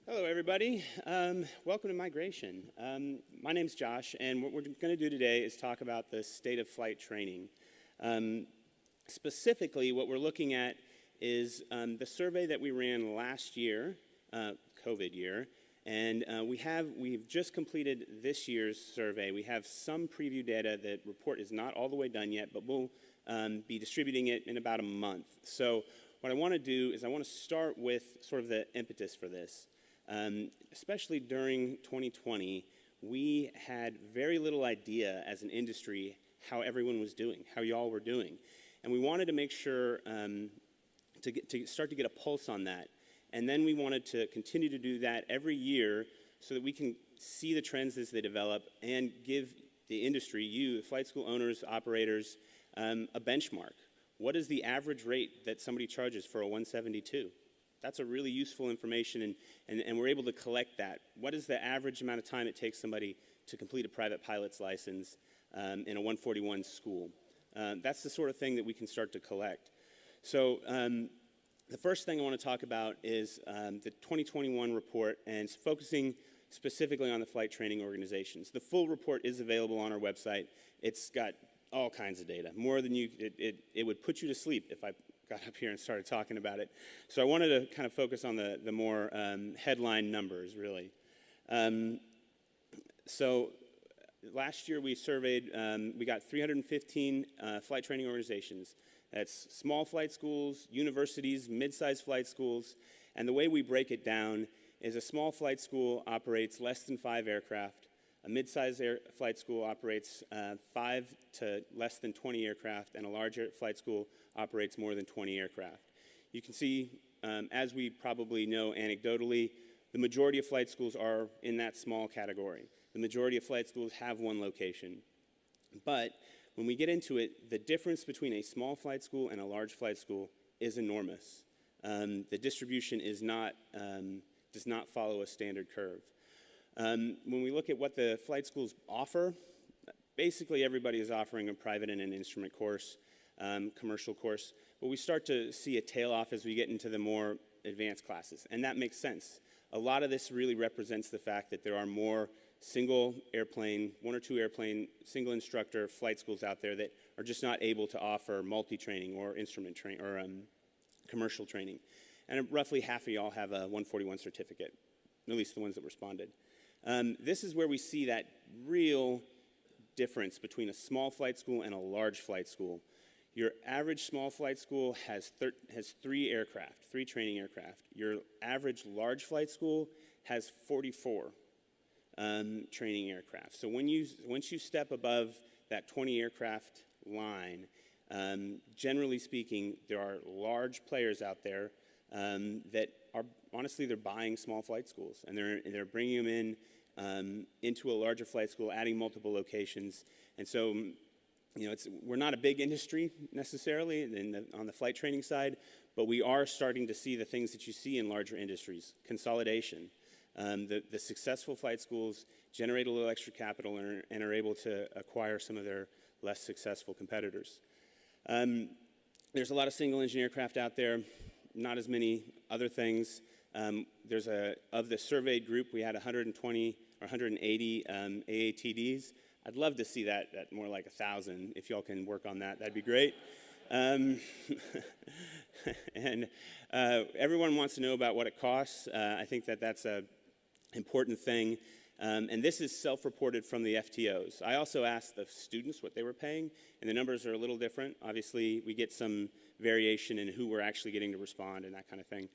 Hello, everybody. Welcome to Migration. My name's Josh, and what we're going to do today is talk about the state of flight training. Specifically, what we're looking at is the survey that we ran last year, COVID year, and we've just completed this year's survey. We have some preview data. The report is not all the way done yet, but we'll be distributing it in about a month. So what I want to do is I want to start with sort of the impetus for this. Especially during 2020, we had very little idea as an industry how everyone was doing, how y'all were doing. And we wanted to make sure to start to get a pulse on that. And then we wanted to continue to do that every year so that we can see the trends as they develop and give the industry, you, flight school owners, operators, a benchmark. What is the average rate that somebody charges for a 172? That's a really useful information, and we're able to collect that. What is the average amount of time it takes somebody to complete a private pilot's license in a 141 school? That's the sort of thing that we can start to collect. So the first thing I want to talk about is the 2021 report, and it's focusing specifically on the flight training organizations. The full report is available on our website. It's got all kinds of data, more than it would put you to sleep if I got up here and started talking about it. So I wanted to kind of focus on the more headline numbers, really. So last year we surveyed, we got 315 flight training organizations. That's small flight schools, universities, mid-sized flight schools, and the way we break it down is a small flight school operates less than 5 aircraft. A mid-sized flight school operates 5 to less than 20 aircraft, and a larger flight school operates more than 20 aircraft. You can see, as we probably know anecdotally, the majority of flight schools are in that small category. The majority of flight schools have one location. But when we get into it, the difference between a small flight school and a large flight school is enormous. The distribution is does not follow a standard curve. When we look at what the flight schools offer, basically everybody is offering a private and an instrument course, commercial course, but we start to see a tail off as we get into the more advanced classes, and that makes sense. A lot of this really represents the fact that there are more single airplane, 1 or 2 airplane, single instructor flight schools out there that are just not able to offer multi-training or instrument training or commercial training. And roughly half of y'all have a 141 certificate, at least the ones that responded. This is where we see that real difference between a small flight school and a large flight school. Your average small flight school has 3 aircraft, 3 training aircraft. Your average large flight school has 44 training aircraft. So once you step above that 20 aircraft line, generally speaking, there are large players out there that are honestly they're buying small flight schools, and they're bringing them in into a larger flight school, adding multiple locations. And so, you know, we're not a big industry necessarily on the flight training side, but we are starting to see the things that you see in larger industries: consolidation. The successful flight schools generate a little extra capital and are able to acquire some of their less successful competitors. There's a lot of single engine aircraft out there. Not as many other things. Of the surveyed group, we had 120 or 180 AATDs. I'd love to see that at more like 1,000. If y'all can work on that, that'd be great. And everyone wants to know about what it costs. I think that's an important thing. And this is self-reported from the FTOs. I also asked the students what they were paying, and the numbers are a little different. Obviously, we get some variation in who we're actually getting to respond and that kind of thing.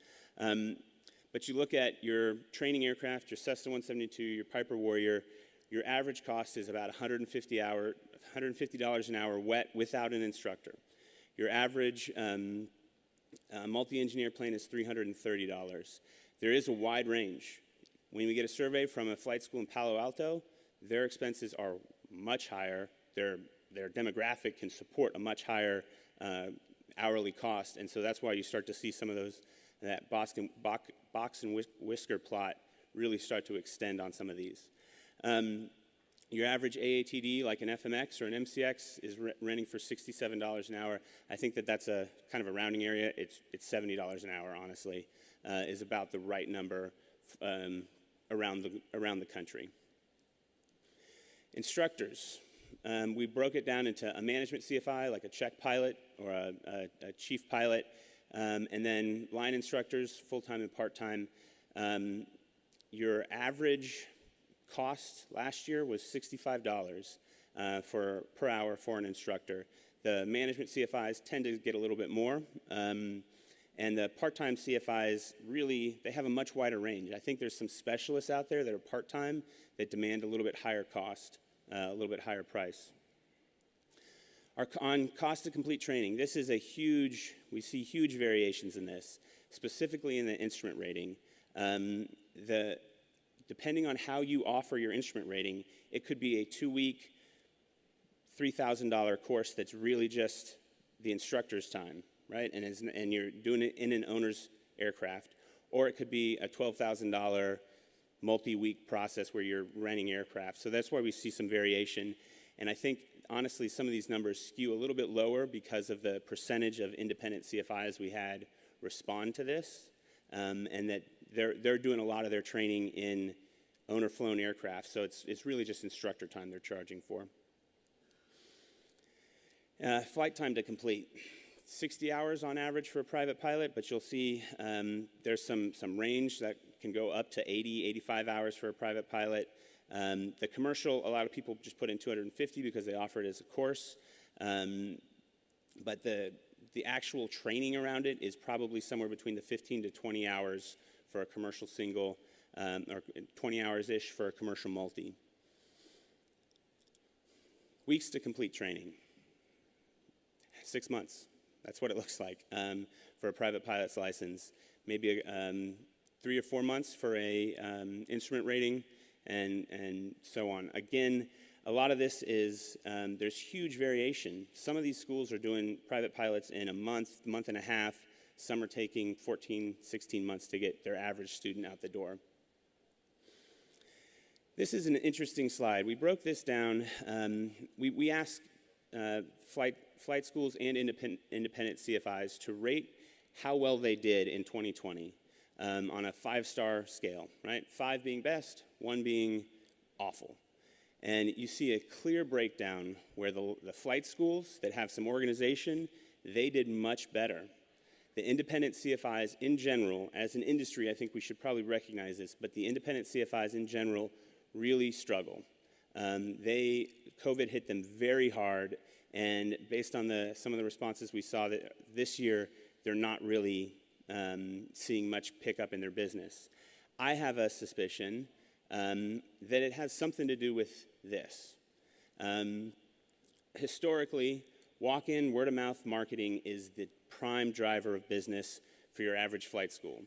But you look at your training aircraft, your Cessna 172, your Piper Warrior, your average cost is about $150 an hour wet without an instructor. Your average multi-engine airplane is $330. There is a wide range. When we get a survey from a flight school in Palo Alto, their expenses are much higher. Their demographic can support a much higher hourly cost, and so that's why you start to see some of that box and whisker plot really start to extend on some of these. Your average AATD, like an FMX or an MCX, is renting for $67 an hour. I think that's a kind of a rounding area. It's $70 an hour, honestly, is about the right number around the country. Instructors. We broke it down into a management CFI, like a check pilot or a chief pilot, and then line instructors, full-time and part-time. Your average cost last year was $65 per hour for an instructor. The management CFIs tend to get a little bit more, and the part-time CFIs really, they have a much wider range. I think there's some specialists out there that are part-time that demand a little bit higher cost, a little bit higher price. On cost to complete training, this is we see huge variations in this, specifically in the instrument rating. Depending on how you offer your instrument rating, it could be a 2-week, $3,000 course that's really just the instructor's time, right? And you're doing it in an owner's aircraft. Or it could be a $12,000 multi-week process where you're renting aircraft. So that's why we see some variation. And I think, honestly, some of these numbers skew a little bit lower because of the percentage of independent CFIs we had respond to this, and that they're doing a lot of their training in owner-flown aircraft. So it's really just instructor time they're charging for. Flight time to complete. 60 hours on average for a private pilot, but you'll see there's some range that can go up to 80, 85 hours for a private pilot. The commercial, a lot of people just put in 250 because they offer it as a course. But the actual training around it is probably somewhere between the 15 to 20 hours for a commercial single, or 20 hours-ish for a commercial multi. Weeks to complete training. 6 months. That's what it looks like for a private pilot's license. Maybe 3 or 4 months for a instrument rating, and so on. Again, a lot of this is, there's huge variation. Some of these schools are doing private pilots in a month, month and a half. Some are taking 14, 16 months to get their average student out the door. This is an interesting slide. We broke this down. We asked flight schools and independent CFIs to rate how well they did in 2020 on a 5-star scale, right? 5 being best, 1 being awful. And you see a clear breakdown where the flight schools that have some organization, they did much better. The independent CFIs in general, as an industry, I think we should probably recognize this, but the independent CFIs in general really struggle. COVID hit them very hard, and based on some of the responses we saw that this year, they're not really seeing much pickup in their business. I have a suspicion that it has something to do with this. Historically, walk-in, word-of-mouth marketing is the prime driver of business for your average flight school.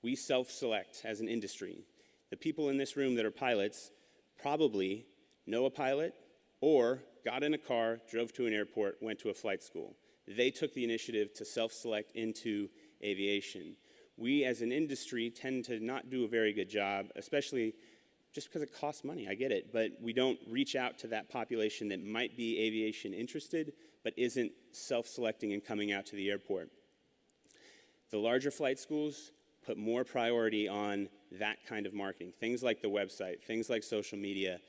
We self-select as an industry. The people in this room that are pilots probably know a pilot or got in a car, drove to an airport, went to a flight school. They took the initiative to self-select into aviation. We as an industry tend to not do a very good job, especially just because it costs money, I get it, but we don't reach out to that population that might be aviation interested, but isn't self-selecting and coming out to the airport. The larger flight schools put more priority on that kind of marketing, things like the website, things like social media,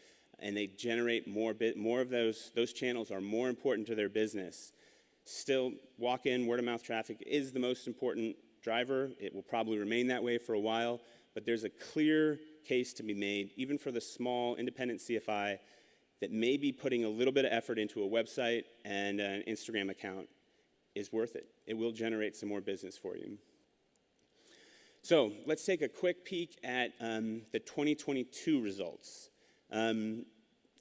and they generate more of those channels are more important to their business. Still, walk-in, word-of-mouth traffic is the most important driver. It will probably remain that way for a while, but there's a clear case to be made, even for the small independent CFI, that maybe putting a little bit of effort into a website and an Instagram account is worth it. It will generate some more business for you. So let's take a quick peek at the 2022 results. In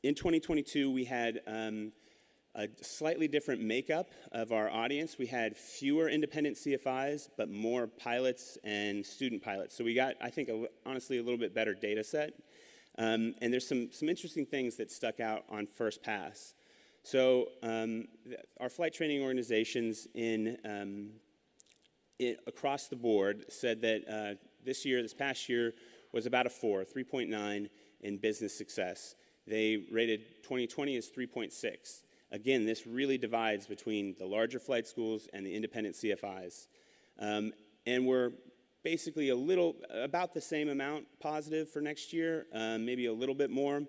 2022, we had a slightly different makeup of our audience. We had fewer independent CFIs, but more pilots and student pilots. So we got, I think, honestly, a little bit better data set. And there's some interesting things that stuck out on first pass. So our flight training organizations across the board said that this past year, was about a 3.9 in business success. They rated 2020 as 3.6. Again, this really divides between the larger flight schools and the independent CFIs. And we're basically about the same amount positive for next year, maybe a little bit more.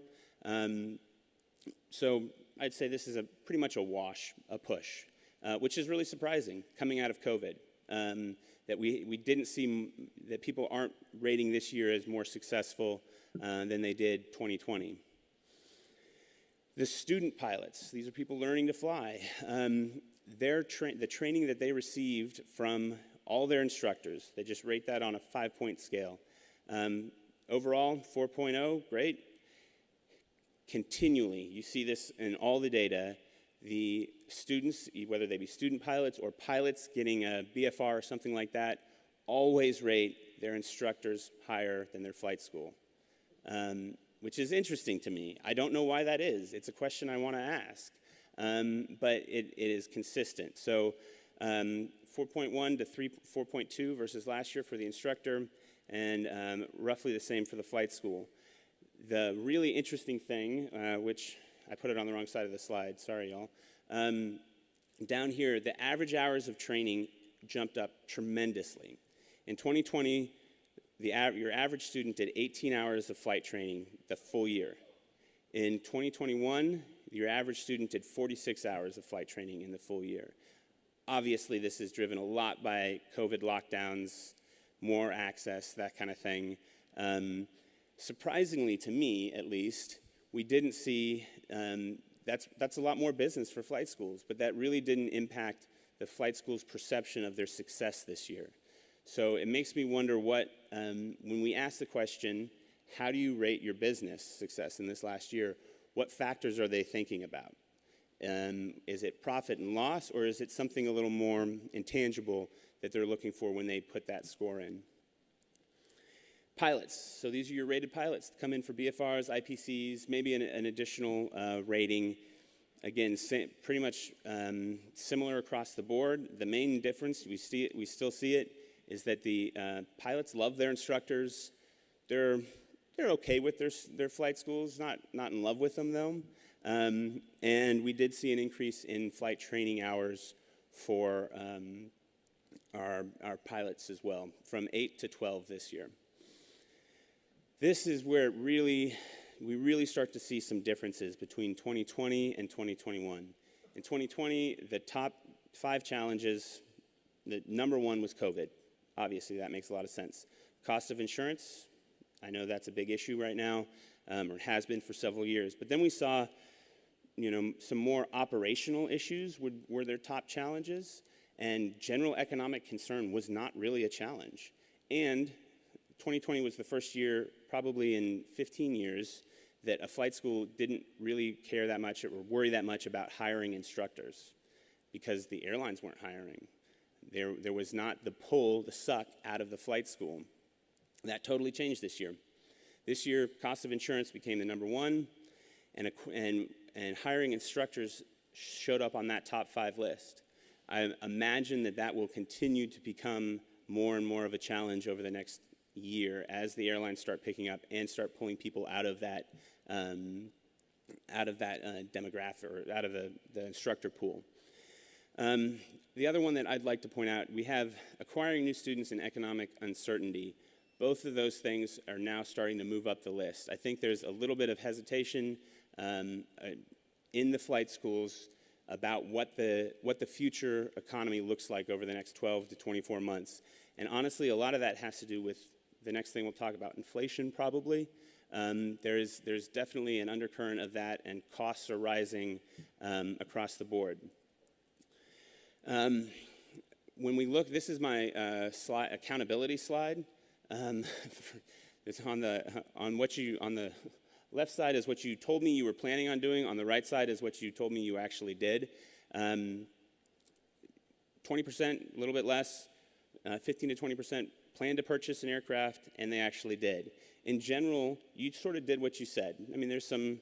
So I'd say this is pretty much a wash, a push, which is really surprising coming out of COVID, that we didn't see that people aren't rating this year as more successful than they did 2020. The student pilots, these are people learning to fly. The training that they received from all their instructors, they just rate that on a 5-point scale. Overall, 4.0, great. Continually, you see this in all the data, the students, whether they be student pilots or pilots getting a BFR or something like that, always rate their instructors higher than their flight school, which is interesting to me. I don't know why that is. It's a question I want to ask, but it is consistent. So 4.1 to 4.2 versus last year for the instructor, and roughly the same for the flight school. The really interesting thing, which I put it on the wrong side of the slide, sorry y'all. Down here, the average hours of training jumped up tremendously. In 2020, your average student did 18 hours of flight training the full year. In 2021, your average student did 46 hours of flight training in the full year. Obviously, this is driven a lot by COVID lockdowns, more access, that kind of thing. Surprisingly, to me at least, we didn't see, that's a lot more business for flight schools, but that really didn't impact the flight school's perception of their success this year. So it makes me wonder what, when we ask the question, how do you rate your business success in this last year, what factors are they thinking about? Is it profit and loss, or is it something a little more intangible that they're looking for when they put that score in? Pilots. So these are your rated pilots that come in for BFRs, IPCs, maybe an additional rating. Again, pretty much similar across the board. The main difference, we still see it, is that the pilots love their instructors. They're okay with their flight schools, not in love with them though. And we did see an increase in flight training hours for our pilots as well, from 8 to 12 this year. This is where we really start to see some differences between 2020 and 2021. In 2020, the top 5 challenges, the number 1 was COVID. Obviously, that makes a lot of sense. Cost of insurance, I know that's a big issue right now, or has been for several years. But then we saw, some more operational issues were their top challenges, and general economic concern was not really a challenge. And 2020 was the first year, probably in 15 years, that a flight school didn't really care that much or worry that much about hiring instructors because the airlines weren't hiring. There was not the pull, the suck out of the flight school. That totally changed this year. This year, cost of insurance became the number 1, and hiring instructors showed up on that top 5 list. I imagine that will continue to become more and more of a challenge over the next year as the airlines start picking up and start pulling people out of that demographic, or out of the instructor pool. The other one that I'd like to point out, we have acquiring new students and economic uncertainty. Both of those things are now starting to move up the list. I think there's a little bit of hesitation in the flight schools about what the future economy looks like over the next 12 to 24 months. And honestly, a lot of that has to do with the next thing we'll talk about, inflation probably. There's definitely an undercurrent of that, and costs are rising across the board. When we look, this is my accountability slide. It's on the left side is what you told me you were planning on doing. On the right side is what you told me you actually did. 20%, a little bit less, 15 to 20% planned to purchase an aircraft, and they actually did. In general, you sort of did what you said. I mean, there's some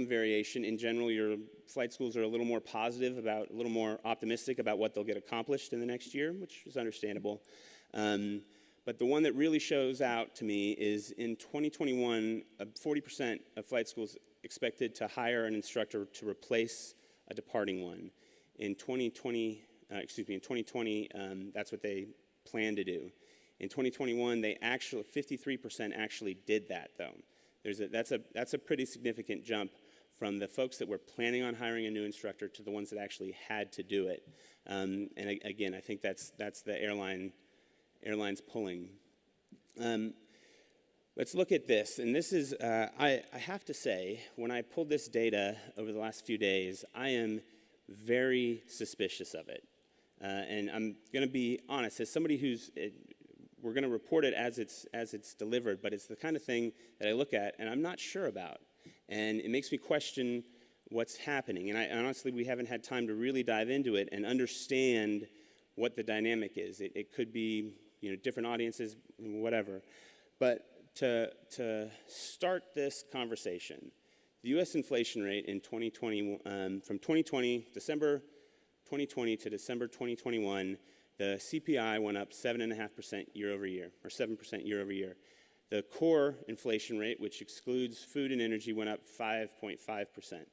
variation. In general, your flight schools are a little more positive a little more optimistic about what they'll get accomplished in the next year, which is understandable. But the one that really shows out to me is in 2021, 40% of flight schools expected to hire an instructor to replace a departing one. In 2020, that's what they plan to do. In 2021, 53% actually did that, though. That's a pretty significant jump from the folks that were planning on hiring a new instructor to the ones that actually had to do it. And again, I think that's the airlines pulling. Let's look at this. And this is, I have to say, when I pulled this data over the last few days, I am very suspicious of it. And I'm going to be honest, as somebody we're going to report it as it's delivered, but it's the kind of thing that I look at and I'm not sure about. And it makes me question what's happening. And honestly, we haven't had time to really dive into it and understand what the dynamic is. It could be, different audiences, whatever. But to start this conversation, the U.S. inflation rate in 2020, from December 2020 to December 2021, the CPI went up 7.5% year over year, or 7% year over year. The core inflation rate, which excludes food and energy, went up 5.5%.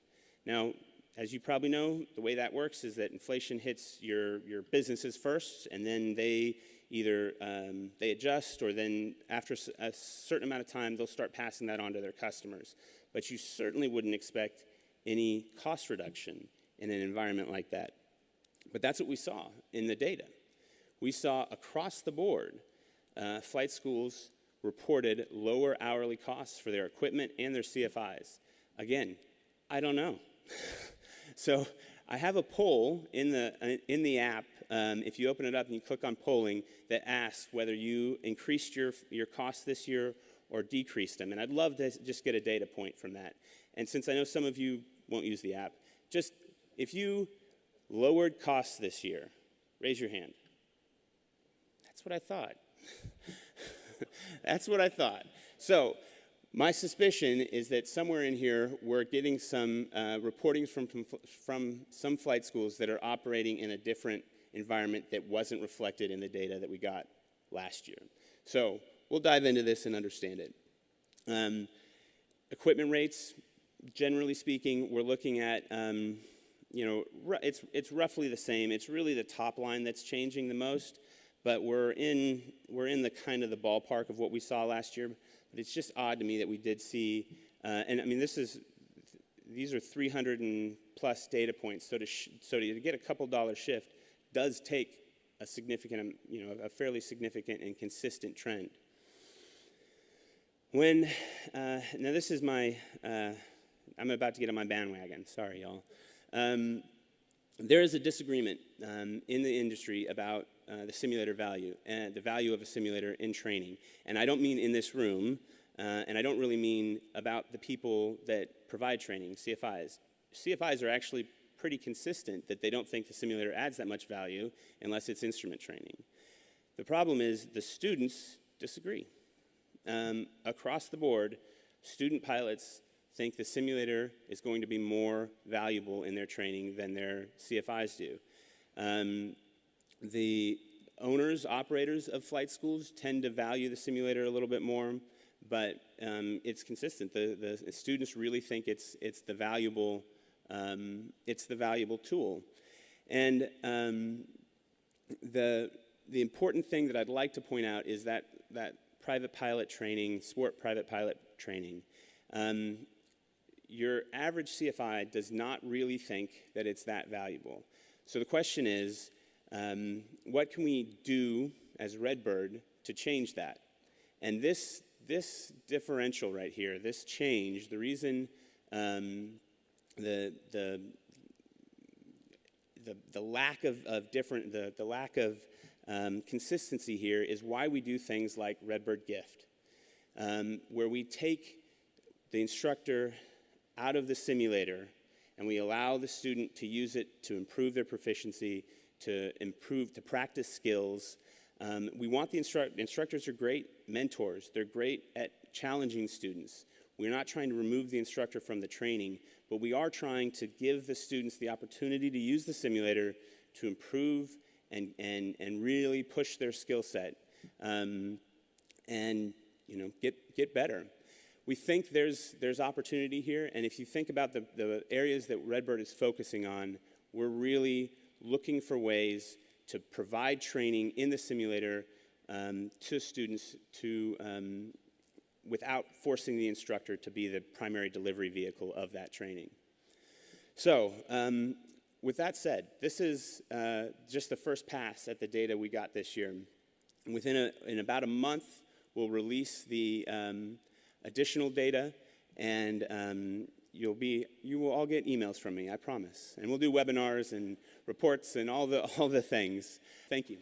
Now, as you probably know, the way that works is that inflation hits your businesses first, and then they either they adjust, or then after a certain amount of time, they'll start passing that on to their customers. But you certainly wouldn't expect any cost reduction in an environment like that. But that's what we saw in the data. We saw across the board, flight schools reported lower hourly costs for their equipment and their CFIs. Again, I don't know. So I have a poll in the app, if you open it up and you click on polling, that asks whether you increased your costs this year or decreased them. And I'd love to just get a data point from that. And since I know some of you won't use the app, just if you lowered costs this year, raise your hand. That's what I thought. That's what I thought. So my suspicion is that somewhere in here we're getting some reporting from some flight schools that are operating in a different environment that wasn't reflected in the data that we got last year. So we'll dive into this and understand it. Equipment rates, generally speaking, we're looking at, it's roughly the same. It's really the top line that's changing the most, but we're in the kind of the ballpark of what we saw last year. But it's just odd to me that we did see, and I mean, these are 300 and plus data points. So to get a couple dollar shift does take a significant, a fairly significant and consistent trend. Now this is my, I'm about to get on my bandwagon. Sorry, y'all. There is a disagreement in the industry about the simulator value and the value of a simulator in training. And I don't mean in this room, and I don't really mean about the people that provide training, CFIs. CFIs are actually pretty consistent that they don't think the simulator adds that much value unless it's instrument training. The problem is the students disagree. Across the board, student pilots think the simulator is going to be more valuable in their training than their CFIs do. The owners, operators of flight schools tend to value the simulator a little bit more, but it's consistent. The students really think it's the valuable tool. And the important thing that I'd like to point out is that private pilot training, sport private pilot training. Your average CFI does not really think that it's that valuable. So the question is, what can we do as Redbird to change that? And this differential right here, this change, the reason the lack of consistency here is why we do things like Redbird Gift, where we take the instructor out of the simulator and we allow the student to use it to improve their proficiency, to practice skills. We want the instructors are great mentors. They're great at challenging students. We're not trying to remove the instructor from the training, but we are trying to give the students the opportunity to use the simulator to improve and really push their skill set and get better. We think there's opportunity here, and if you think about the areas that Redbird is focusing on, we're really looking for ways to provide training in the simulator to students without forcing the instructor to be the primary delivery vehicle of that training. So, with that said, this is just the first pass at the data we got this year. In about a month, we'll release the additional data, and you will all get emails from me, I promise. And we'll do webinars and reports and all the things. Thank you.